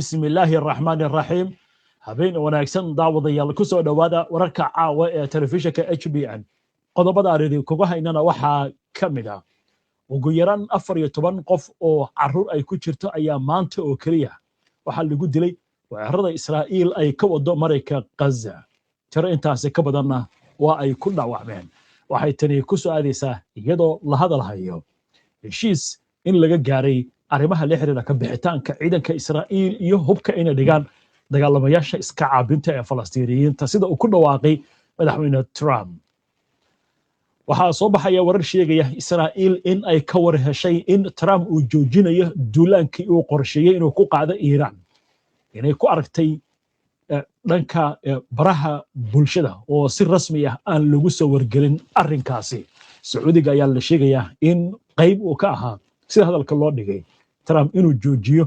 بسم الله الرحمن الرحيم habeen wanaagsan daawadayaal ku soo dhawaada wararka caawa ee telefishinka HBN qodobada aan kugu haynana waxaa ka mid ah ugu yaraan 14 qof oo caruur ay ku jirto ayaa maanta oo kaliya waxa lagu dilay weerarada Israa'iil ay ka wado marayka Gaza tiro intaas ka badanna waa ay ku dhaawacmeen waxay tani ku soo aadaysaa iyadoo la hadalhayo heshiis in laga gaaray arrimaha la xiriira ka bixitaanka ciidanka Israa'iil iyo hubka inay dhigaan dagaalamayaasha iska caabinta ee Falastiiniyiinta sida uu ku dhawaaqay madaxweyne Trump waxaa soo baxaya warar sheegaya Israa'iil in ay ka war heshay in Trump uu joojinayo duulaankii uu qorsheeyay inuu ku qaado Iiraan inay ku aragtay dhanka baraha bulshada oo si rasmi ah aan lagu soo wargelin arrinkaasi Sacuudiga ayaa la sheegayaa in qayb uu ka ahaa sida hadalka loo dhigay Trump inuu joojiyo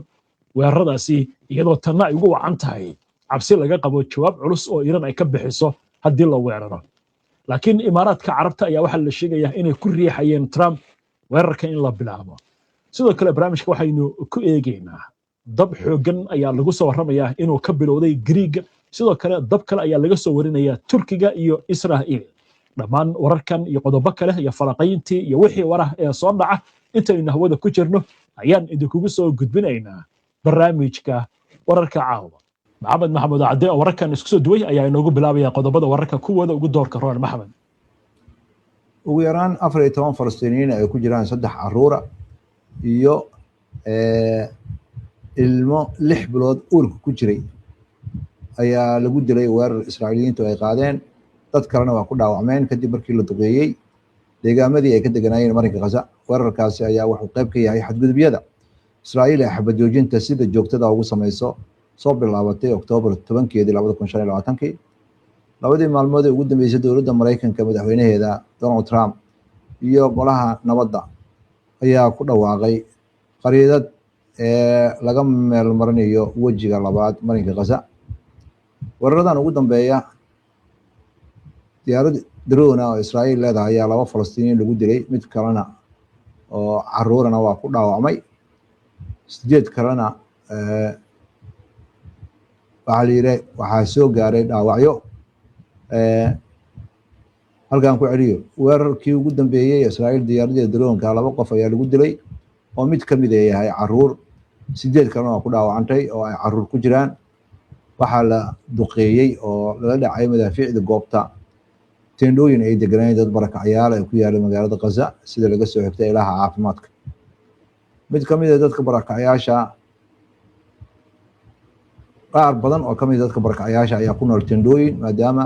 weeraradaasi iyadoo tanna ay ugu wacan tahay cabsi laga qabo jawaab culus oo Iiraan ay ka bixiso haddii la weeraro laakiin imaaraadka carabta ayaa waxa la sheegayaa inay ku riixayeen Trump weerarka in la bilaabo sidoo kale barnaamijka waxaynu ku eegaynaa dab xoogan ayaa lagu soo warramayaa inuu ka bilowday Greek sidoo kale dab kale ayaa laga soo warinayaa Turkiga iyo Israa'iil dhammaan wararkan iyo qodobo kale iyo falaqayntii iyo wixii warah ee soo dhaca intaynu hawada ku jirno ayaan idinkugu soo gudbinaynaa barnaamijka wararka caawa maxamed cadde oo wararkan isku soo duway ayaa inoogu bilaabaya qodobada wararka kuwooda ugu doorka roon maxamed ugu yaraan 14 Falastiiniyiin ay ku jiraan 3 caruur iyo ilmo 6 bilood uurka ku jiray ayaa lagu dilay weerar Israa'iiliyiintu ay qaadeen dad kalena waa ku dhaawacmeen kadib markii la duqeeyay deegaamadii ay ka deganayeen marinka Gaza weerarkaasi ayaa wuxuu qayb ka yahay xadgudubyada Israa'iil ay xabad joojinta sida joogtada ugu sameeyso soo bilaabatay Oktoobar 10keedii 2025 labadii maalmood ee ugu dambeysay dowladda Mareykanka madaxweynaheeda Donald Trump iyo golaha nabadda ayaa ku dhawaaqay qariidad laga meel marinayo wajiga labaad marinka Gaza weeraradan ugu dambeeya diyaarad drone oo Israa'iil leedahay ayaa 2 Falastiiniyiin lagu dilay mid kalena oo caruurana waa ku dhaawacmay 8 kalena waxaa soo gaaray dhaawacyo halkan ku celiyo weerarkii ugu dambeeyay Israa'iil diyaaradda drone-ka 2 qof ayaa lagu dilay oo mid ka mid yahay caruur 8 kalena waa ku dhaawacantay oo ay caruur ku jiraan waxaa la duqeeyay oo la dhacay madaafiicda goobta teendooyin ay deganayeen dad barakacyaal ay ku yaala magaalada Gaza sida laga soo xigtay ilaha caafimaadka mid ka mid ah dadka barakacyaasha qaar badan oo ka mid ah dadka barakacyaasha ayaa ku nool teendooyin maadaama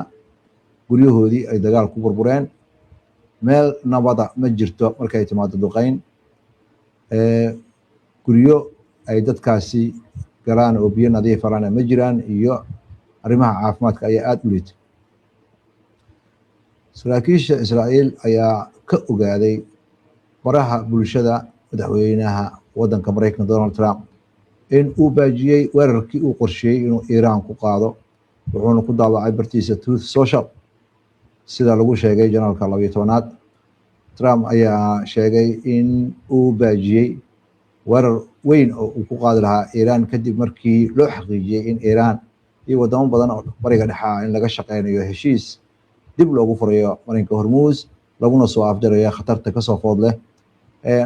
guryahoodii ay dagaal ku burbureen meel nabada ma jirto markay timaado duqeyn guryo ay dadkaasi galaan oo biyo nadiif ah ma jiraan iyo arrimaha caafimaadka ayaa aad u liita saraakiisha Israa'iil ayaa ka ogaaday baraha bulshada madaxweynaha waddanka Mareykanka Donald Trump in uu baajiyay weerarkii uu qorsheeyay inuu Iiraan ku qaado wuxuuna ku daawacay bartiisa Truth Social sida lagu sheegay janaalka 12aad Trump ayaa sheegay in uu baajiyay weerar weyn oo uu ku qaadi lahaa Iiraan kadib markii loo xaqiijiyay in Iiraan iyo wadamo badan oo bariga dhexe in laga shaqeynayo heshiis dib loogu furayo marinka Hormuz laguna soo afjarayo khatarta ka soo food leh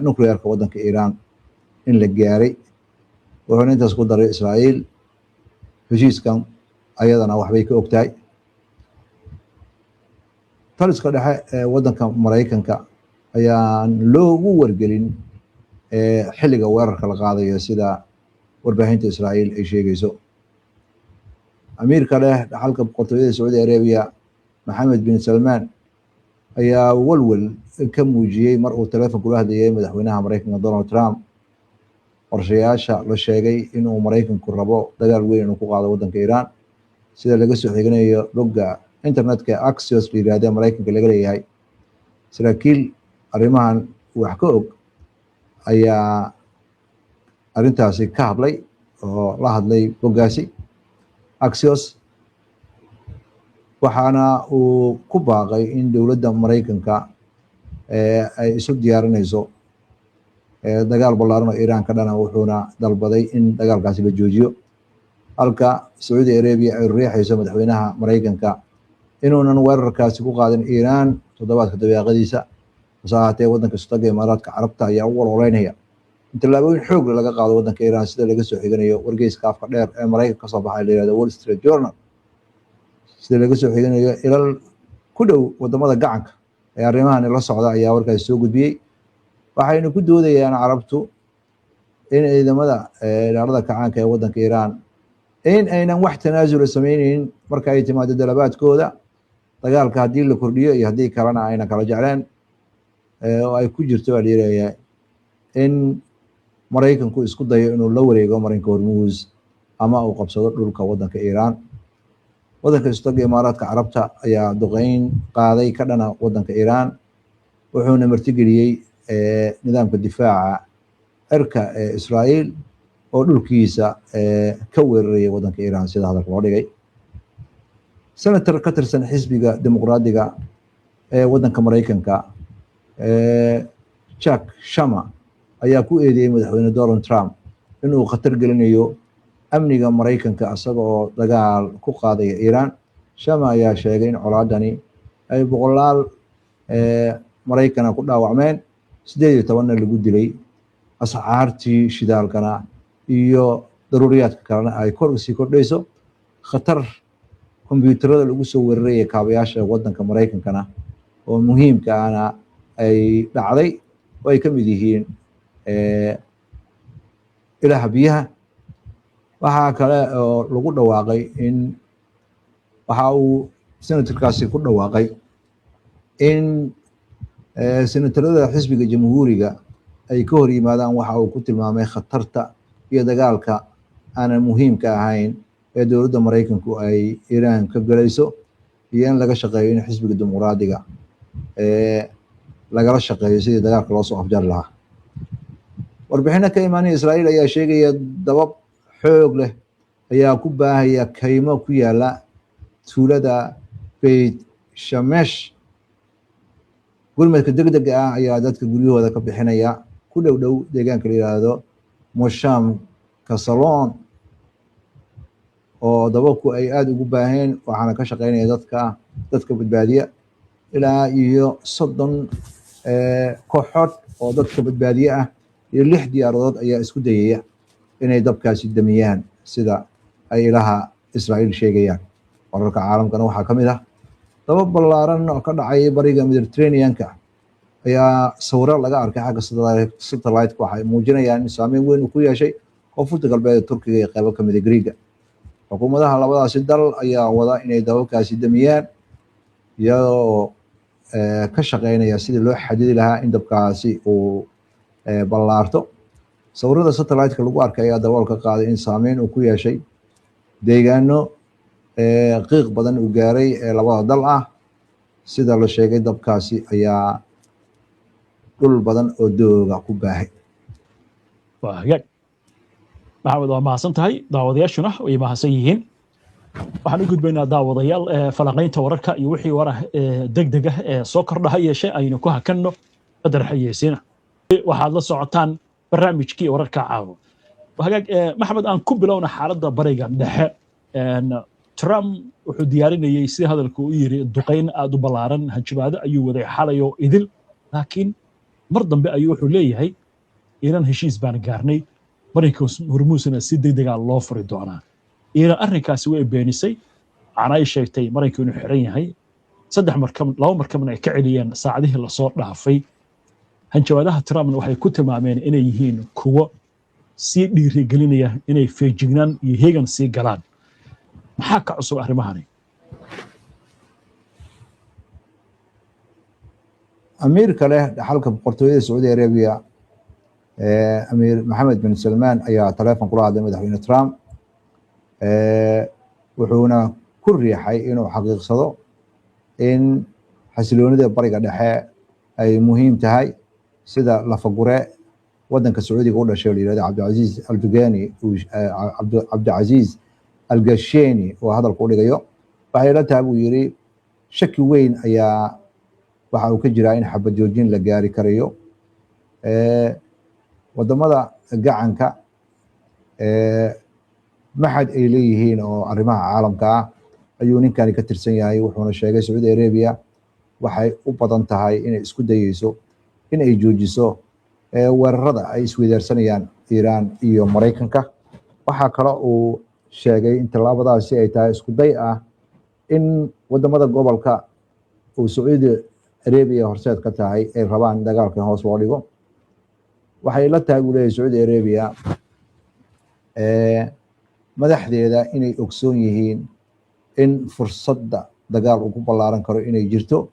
nuclearka waddanka Iiraan in la gaaray wuxuuna intaas ku daray Israa'iil heshiiskan ayadana waxbay ka ogtahay taliska dhexe ee waddanka Mareykanka ayaan loogu wargelin xilliga weerarka la qaadayo sida warbaahinta Israa'iil ay sheegayso amiirka leh dhaxalka boqortooyada Saudi Arabia Mohammed bin Salman ayaa walwal ka muujiyay mar uu telefoon kula hadlayay madaxweynaha Mareykanka Donald Trump qorshayaasha la sheegay in uu Mareykanku rabo dagaal weyn inuu ku qaado waddanka Iiraan sida laga soo xiganayo logga internetka Axios liiraada Mareykanka laga leeyahay saraakiil arrimahan wax ka og ayaa arrintaasi ka hadlay oo la hadlay loggaasi Axios waxaana uu ku baaqay in dowladda Mareykanka ay isu diyaarinayso dagaal ballaaran oo Iiraan ka dhana wuxuuna dalbaday in dagaalkaasi la joojiyo halka Saudi Arabia ay riixayso madaxweynaha Mareykanka inuunan weerarkaasi ku qaadin Iiraan toddobaadka dabayaaqadiisa masaahate waddanka Sultanka Imaaraadka Carabta ayaa u walwaleynaya in tallaabooyin xoog leh laga qaado waddanka Iiraan sida laga soo xiganayo wargeyska afka dheer ee Mareykanka ka soo baxay la yiraahdo Wall Street Journal sida laga soo xiganayo ilal ku dhow wadamada gacanka ee arrimahan la socda ayaa warkaas soo gudbiyay waxayna ku doodayaan Carabtu in ciidamada ilaalada kacaanka ee waddanka Iiraan in aynan wax tanaasul sameeynin marka ay timaado dalabaadkooda dagaalka haddii la kordhiyo iyo haddii kalena ayna kala jecleen oo ay ku jirto waa leeyahay in Mareykanku isku dayo inuu la wareego marinka Hormuz ama uu qabsado dhulka waddanka Iiraan waddanka Sultanka Imaaraadka Carabta ayaa duqeyn qaaday ka dhana waddanka Iiraan wuxuuna martigeliyay nidaamka difaaca cirka ee Israa'iil oo dhulkiisa ka weerarayay waddanka Iiraan sida hadalka loo dhigay senator ka tirsan xisbiga dimuqraadiga ee waddanka Mareykanka Chuck Schumer ayaa ku eedeeyay madaxweyne Donald Trump inuu khatar gelinayo amniga Mareykanka asaga oo dagaal ku qaadaya Iiraan Schumer ayaa sheegay in colaadani ay boqolaal Mareykan ku dhaawacmeen 18 lagu dilay asxaartii shidaalkana iyo daruuriyaadka kalena ay kor u sii kordhayso khatar kombiyuutarada lagu soo weeraray kaabayaasha waddanka Mareykankana oo muhiimka ah ay dhacday oo ay ka mid yihiin ilaha biyaha waxa kale oo lagu dhawaaqay in waxa uu senatorkaasi ku dhawaaqay in senatorada xisbiga jamhuuriga ay ka hor yimaadaan waxa uu ku tilmaamay khatarta iyo dagaalka aan muhiimka ahayn ee dowladda Mareykanku ay Iiraan ka galayso iyo in laga shaqeeyo in xisbiga dimuqraadiga lagala shaqeeyo sidii dagaalka loo soo afjar lahaa warbixino ka imaanaya Israa'iil ayaa sheegaya dabab xoog leh ayaa ku baahaya kaymo ku yaala tuulada Beit Shemesh gurmadka degdega ah ayaa dadka guryahooda ka bixinaya ku dhow deegaanka la yiraahdo Mosham Kasalon oo dababku ay aad ugu baaheen waxaana ka shaqeynaya dadka badbaadiya ilaa iyo 30 kooxood oo dadka badbaadiya ah iyo 6 diyaaradood ayaa isku dayaya inay dabkaasi damiyaan sida ay ilaha Israa'iil sheegayaan wararka caalamkana waxaa kamid ah dabab ballaaran oo ka dhacay bariga Mediterranean-ka ayaa sawiro laga arkay xagga satellite waxay muujinayaan in saameyn weyn uu ku yeeshay koonfurta galbeed ee Turkiga iyo qaybo kamid ah Greece xukuumadaha labadaasi dal ayaa wada inay dababkaasi damiyaan iyadoo ka shaqeynaya sidii loo xadidi lahaa in dabkaasi uu ballaarto sawirada satellite-ka lagu arkay ayaa daboolka qaaday in saameyn uu ku yeeshay deegaano qiiq badan uu gaaray ee labada dal ah sida la sheegay dabkaasi ayaa dhul badan oo dooga ku baahay hagaag maxamed waa mahadsan tahay daawadayaashuna way mahadsan yihiin waxaan u gudbaynaa daawadayaal falanqaynta wararka iyo wixii warah degdeg ah ee soo kordhaha yeeshay aynu ku hakanno qadar xayeysiina waxaad la socotaan barnaamijkii wararka caawa hagaag maxamed aan ku bilowna xaaladda bariga dhexe Trump wuxuu diyaarinayay si hadalku u yiri duqeyn aad u ballaaran hanjabaado ayuu waday xalayo idil laakiin mar dambe ayuu wuxuu leeyahay Iiraan heshiis baan gaarnay marinka Hormuzna si degdeg ah loo furi doonaa Iiraan arrinkaasi way beenisay ana ay sheegtay marinka inuu xiran yahay laba markabna ay ka celiyeen saacadihii la soo dhaafay hanjabaadaha Trump waxay ku tilmaameen inay yihiin kuwo si dhiirigelinaya inay feejignaan iyo heegan sii galaan maxaa ka cusub arrimahani amiirka leh dhaxalka boqortooyada Saudi Arabia amiir Mohammed bin Salman ayaa telefoon kula hadlay madaxweyne Trump wuxuuna ku riixay inuu xaqiiqsado in xasiloonida bariga dhexe ay muhiim tahay sida lafagure waddanka Sacuudiga u dhashay yiraahdo Cabdulaziz Al-Gasheni oo hadalku dhigayo waxay la tahay uu yiri shaki weyn ayaa waxa uu ka jiraa in xabad joojin la gaari karayo wadamada gacanka maxad ay leeyihiin oo arrimaha caalamka ah ayuu ninkani ka tirsan yahay. wuxuuna sheegay Saudi Arabia waxay u badan tahay inay isku dayeyso in ay joojiso weerarada ay isweydaarsanayaan Iiraan iyo Maraykanka. waxaa kale uu sheegay in tallaabadaasi ay tahay isku day ah in wadamada gobolka uu Saudi Arabia horseed ka tahay ay rabaan dagaalkan hoos loo dhigo. waxay la tahay uu leeyahay Saudi Arabia madaxdeeda inay ogsoon yihiin in fursadda dagaal ugu ballaaran karo inay jirto,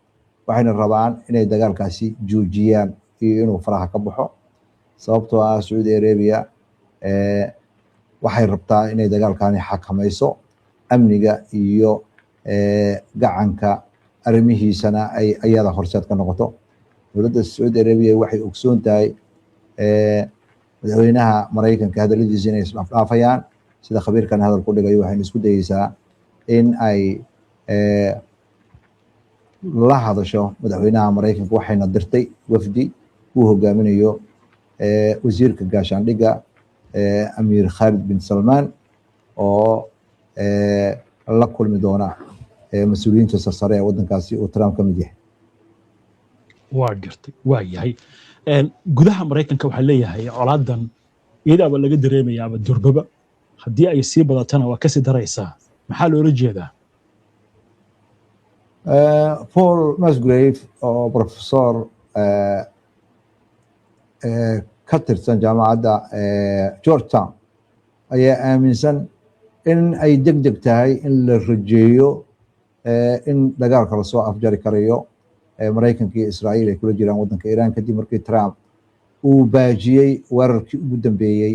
waxayna rabaan inay dagaalkaasi joojiyaan iyo inuu faraha ka baxo. sababtoo ah Saudi Arabia waxay rabtaa inay dagaalkani xakamayso amniga iyo gacanka arrimihiisana ay ayada horseed ka noqoto. dowladda Saudi Arabia waxay ogsoon tahay madaxweynaha Maraykanka hadaladiisa inay isdhaafayaan, sida khabiirkan hadal ku dhigayo. waxayna isku dayeysaa in ay la hadasho madaxweynaha Maraykanka, waxayna dirtay wafdi uu hogaaminayo wasiirka gaashaandhigga Amir Khalid bin Salman oo la kulmi doona mas-uuliyiinta sarsare ee waddankaasi uu Trump ka mid yahay. waa gartay, waa yahay. gudaha Maraykanka waxaa leeyahay colaadan iyadaaba laga dareemayaaba durbaba, haddii ay sii badatana waa kasii daraysaa. maxaa loola jeedaa? Paul Musgrave oo professor ka tirsan jaamacadda Georgetown ayaa aaminsan in ay degdeg tahay in la rajeeyo in dagaalka lasoo afjari karayo Maraykanka iyo Israa'iil ay kula jiraan waddanka Iiraan kadib markii Trump uu baajiyey weerarkii ugu dambeeyey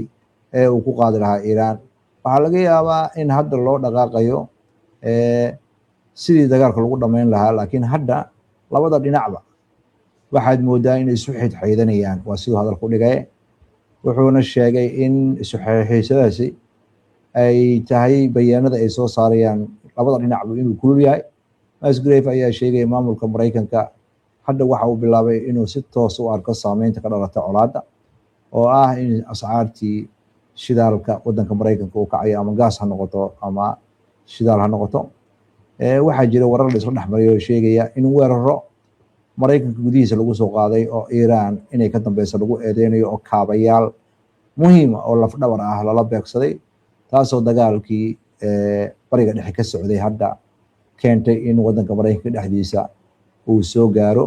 ee uu ku qaadi lahaa Iiraan. waxaa laga yaabaa in hadda loo dhaqaaqayo sidii dagaalka lagu dhammayn lahaa, laakiin hadda labada dhinacba waxaad moodaa inay isu xidhxidhanayaan. waa siduu hadalku dhigay. wuxuuna sheegay in isu xidhxidhadaasi ay tahay bayaanada ay soo saarayaan labada dhinacba inuu kulul yahay. Musgrave ayaa sheegay maamulka Maraykanka hadda waxa uu bilaabay inuu si toos u arko saameynta ka dhalata colaadda, oo ah in ascaartii shidaalka waddanka Maraykanka uu kacayo, ama gaas ha noqoto ama shidaal ha noqoto. waxaa jira warar la isla dhexmariyo oo sheegaya in weeraro Maraykanka gudihiisa lagu soo qaaday oo Iiraan inay ka dambeysa lagu eedeynayo, oo kaabayaal muhiima oo lafdhabar ah lala beegsaday, taasoo dagaalkii bariga dhexe ka socday hadda keentay in waddanka Maraykanka dhexdiisa uu soo gaaro.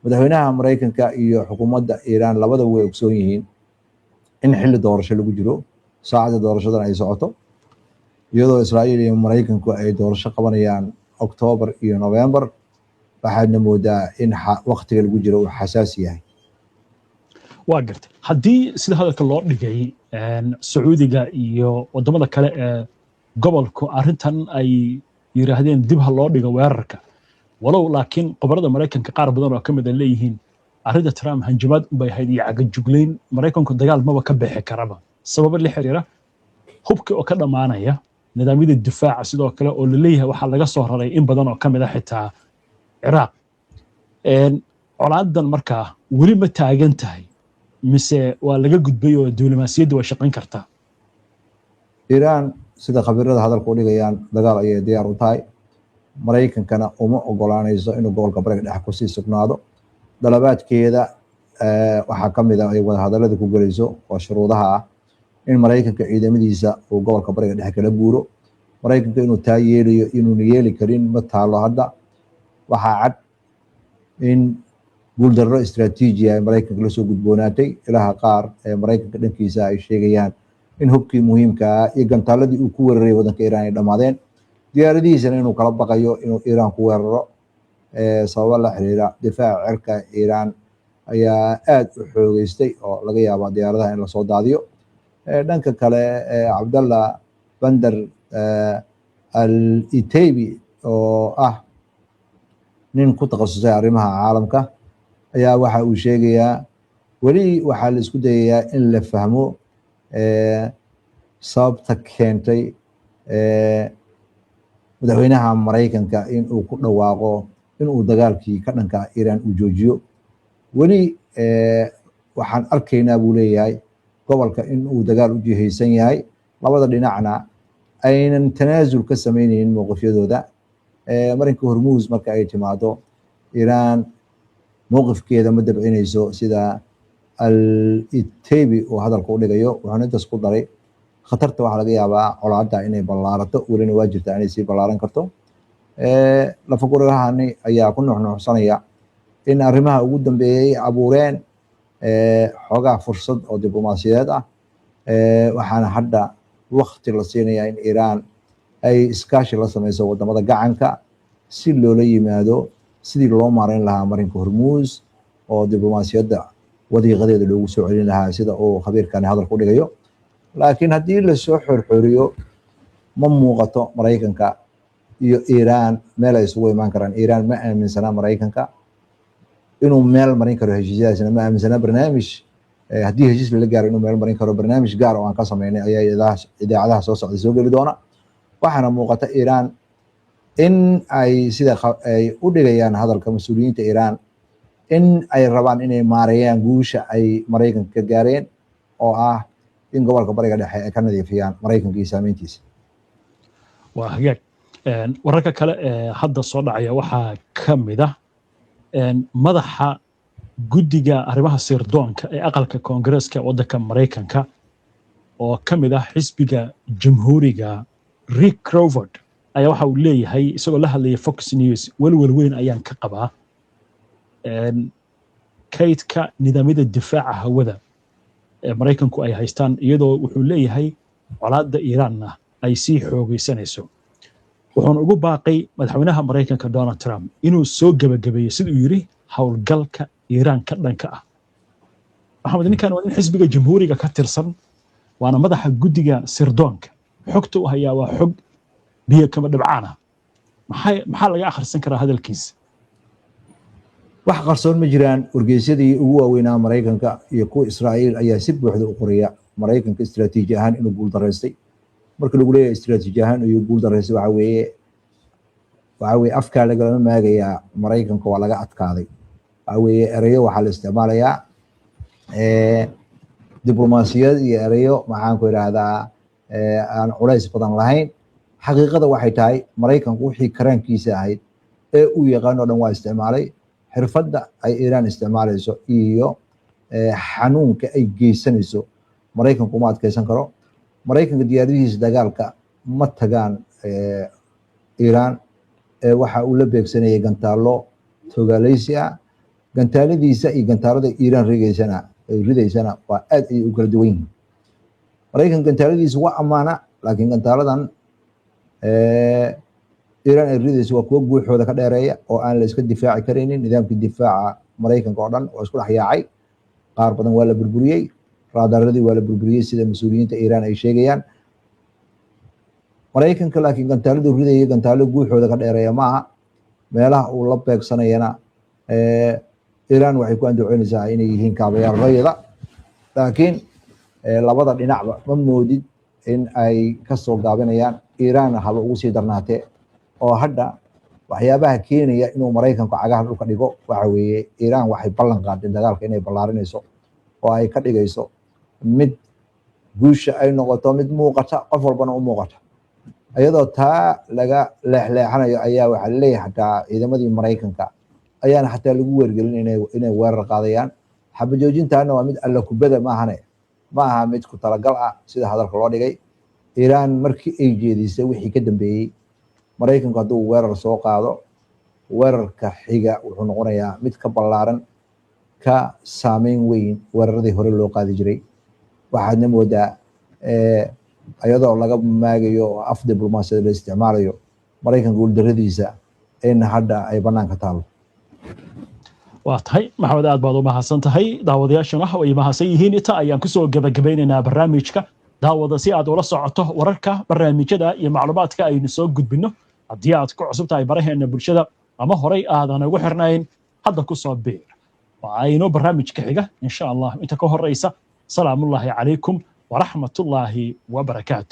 madaxweynaha Maraykanka iyo xukuumadda Iiraan labada way ogsoon yihiin in xilli doorasho lagu jiro, saacadda doorashadan ay socoto, iyadoo Israa'iil iyo Maraykanku ay doorasho qabanayaan Oktoobar iyo November. waxaadna moodaa in waqtiga lagu jiro uu xasaasi yahay. waa gartay. haddii sida hadalka loo dhigay Sacuudiga iyo wadamada kale ee gobolku arrintan ay yiraahdeen dib ha loo dhigo weerarka, walow laakiin qobarada Maraykanka qaar badan oo ka mid ah leeyihiin arrinta Trump hanjabaad u bay ahayd iyo cagajuglayn, Maraykanku dagaal maba ka bixi karaba sababo la xiriira hubkii oo ka dhammaanaya, nidaamyada difaaca sidoo kale oo la leeyahay waxaa laga soo raray in badan oo ka mid ah xitaa Ciraaq. colaadan markaa weli ma taagan tahay mise waa laga gudbay oo diblomaasiyadda way shaqayn kartaa? Iiraan sida khabiirada hadalku u dhigayaan dagaal ayay diyaar u tahay. Maraykankana uma ogolaanayso inuu gobolka bariga dhexe kusii sugnaado. dalabaadkeeda waxaa ka mid ah ay wada hadallada ku gelayso oo shuruudaha ah in Maraykanka ciidamadiisa uu gobolka bariga dhexe kala guuro. Maraykanka inuu taa yeelayo inuuna yeeli karin ma taalo hadda. waxaa cad in guuldarro istiraatiiji ah Maraykanka la soo gudboonaatay. ilaha qaar ee Maraykanka dhankiisa ay sheegayaan in hubkii muhiimka ah iyo gantaaladii uu ku weeraray waddanka Iiraan ay dhammaadeen, diyaaradihiisana inuu kala baqayo inuu Iiraan ku weeraro. sababo la xiriira difaaca cirka Iiraan ayaa aad u xoogeystay oo laga yaabo diyaaradaha in lasoo daadiyo. dhanka kale Cabdallah Bandar al-Itaibi oo ah nin ku takhasusay arrimaha caalamka ayaa waxa uu sheegayaa weli waxaa la isku dayayaa in la fahmo sababta keentay madaxweynaha Maraykanka in uu ku dhawaaqo in uu dagaalkii ka dhanka Iiraan uu joojiyo. weli waxaan arkaynaa buu leeyahay gobolka in uu dagaal u jihaysan yahay labada dhinacna aynan tanaasul ka sameynaynin mowqifyadooda. marinka hormuus marka ay timaado iiraan mowqifkeeda ma dabcinayso sida al-Itaibi oo hadalka u dhigayo. wuxuuna intaas ku daray khatarta waxaa laga yaabaa colaadda inay ballaarato, welina waa jirtaa inay sii ballaaran karto. lafagurahani ayaa ku nuxnuxsanaya in arrimaha ugu dambeeyay abuureen xoogaa fursad oo diblomaasiyadeed ah. waxaana hadda waqti la siinaya in Iiraan ay iskaashi la sameyso wadamada gacanka si loola yimaado sidii loo maareyn lahaa marinka hormuus oo diblomaasiyadda wadiiqadeeda loogu soo celin lahaa sida uu khabiirkani hadalka u dhigayo. laakiin haddii lasoo xorxoriyo ma muuqato Maraykanka iyo Iiraan meel ay isugu imaan karaan. Iiraan ma aaminsana Maraykanka inuu meel marin karo heshiisyadaasna, ma aaminsana barnaamij haddii heshiis lala gaaro inuu meel marin karo. barnaamij gaar oo aan ka sameynay ayaa idaacadaha soo socda soo geli doona. waxaana muuqata Iiraan in ay sida ay u dhigayaan hadalka mas-uuliyiinta Iiraan in ay rabaan inay maareeyaan guusha ay Maraykanka ka gaareen oo ah in gobolka bariga dhexe ay ka nadiifiyaan Maraykanka iyo saameyntiisa. waa hagaag. wararka kale ee hadda soo dhacaya waxaa ka mid ah madaxa guddiga arrimaha sirdoonka ee aqalka koongareeska waddanka Maraykanka oo ka mid ah xisbiga jamhuuriga Rick Crawford ayaa waxa uu leeyahay isagoo la hadlaya Fox News walwal weyn ayaan ka qabaa kaydka nidaamyada difaaca hawada ee Maraykanku ay haystaan, iyadoo wuxuu leeyahay colaadda Iiraanna ay sii xoogaysanayso. wuxuuna ugu baaqay madaxweynaha Maraykanka Donald Trump inuu soo gabagabeeyo siduu yiri howlgalka Iiraan ka dhanka ah. maxamed ninkan waa in xisbiga jamhuuriga ka tirsan, waana madaxa guddiga sirdoonka. xogta uu hayaa waa xog biyo kama dhibcaan ah. maxaa laga akhrisan karaa hadalkiisa? wax qarsoon ma jiraan. wargeysyadii ugu waaweynaa Maraykanka iyo kuwa Israa'iil ayaa si buuxda u qoraya Maraykanka istiraatiiji ahaan inuu guul daraystay. marka lagu leeyahay istiraatiiji ahaan inuu guul daraystay waxa weeye afkaa lagalama maagayaa Maraykanka waa laga adkaaday. waxa weeye erayo waxaa la isticmaalayaa diblomaasiyad iyo erayo maxaan ku idhaahdaa aan culays badan lahayn. xaqiiqada waxay tahay Maraykanku wixii karaankiisa ahayd ee uu yaqaano dhan waa isticmaalay. xirfadda ay Iiraan isticmaalayso iyo xanuunka ay geysanayso Maraykanku ma adkeysan karo. Maraykanka diyaaradihiisa dagaalka ma tagaan Iiraan. waxa uu la beegsanayay gantaalo togaaleysi ah. gantaaladiisa iyo gantaalada Iiraan ridaysana waa aad ay u kala duwan yihiin. Maraykanka gantaaladiisa waa ammaana, laakiin gantaaladan Iiraan ay ridayso waa kuwo guuxooda ka dheereeya oo aan la iska difaaci karaynin. nidaamkii difaaca Maraykanka oo dhan waa isku dhex yaacay. qaar badan waa la burburiyey, raadaradii waa la burburiyey sida mas-uuliyiinta Iiraan ay sheegayaan. Maraykanka laakiin gantaaladu ridaya gantaalo guuxooda ka dheereeya maaha. meelaha uu la beegsanayana Iiraan waxay ku andacoonaysaa inay yihiin kaabayaal rayida, laakiin labada dhinacba ma moodid in ay ka soo gaabinayaan. Iiraan haba ugu sii darnaatee oo hadda waxyaabaha keenaya inuu Maraykanku cagaha dhulka dhigo waxa weeye Iiraan waxay ballan qaaday dagaalka inay ballaarinayso oo ay ka dhigayso mid guusha ay noqoto mid muuqata, qof walbana u muuqata. iyadoo taa laga leexleexanayo ayaa waxaa laleeyahay xataa ciidamadii Maraykanka ayaana xataa lagu weergelin inay weerar qaadayaan. xabajoojintaana waa mid alla kubada ma aha mid ku talagal ah sida hadalka loo dhigay. Iiraan markii ay jeedisay wixii ka dambeeyey Maraykanku hadduu weerar soo qaado, weerarka xiga wuxuu noqonayaa mid ka ballaaran, ka saameyn weyn weeraradii hore loo qaadi jiray. waxaadna moodaa iyadoo laga maagayo oo af diblomaasiyad la isticmaalayo Maraykanka guuldarradiisa in hadda ay banaanka taalo. waa tahay maxamed, aad baad u mahadsan tahay. daawadayaashana way mahadsan yihiin. inta ayaan kusoo gabagabeynaynaa barnaamijka. daawada si aad ula socoto wararka, barnaamijyada iyo macluumaadka aynu soo gudbino. haddii aad ku cusub tahay baraheena bulshada ama horay aadan ugu xirnayn, hadda ku soo biir. waa aynu barnaamijka xiga insha Allah. inta ka horeysa salaamullaahi calaykum waraxmatullaahi wabarakaatu.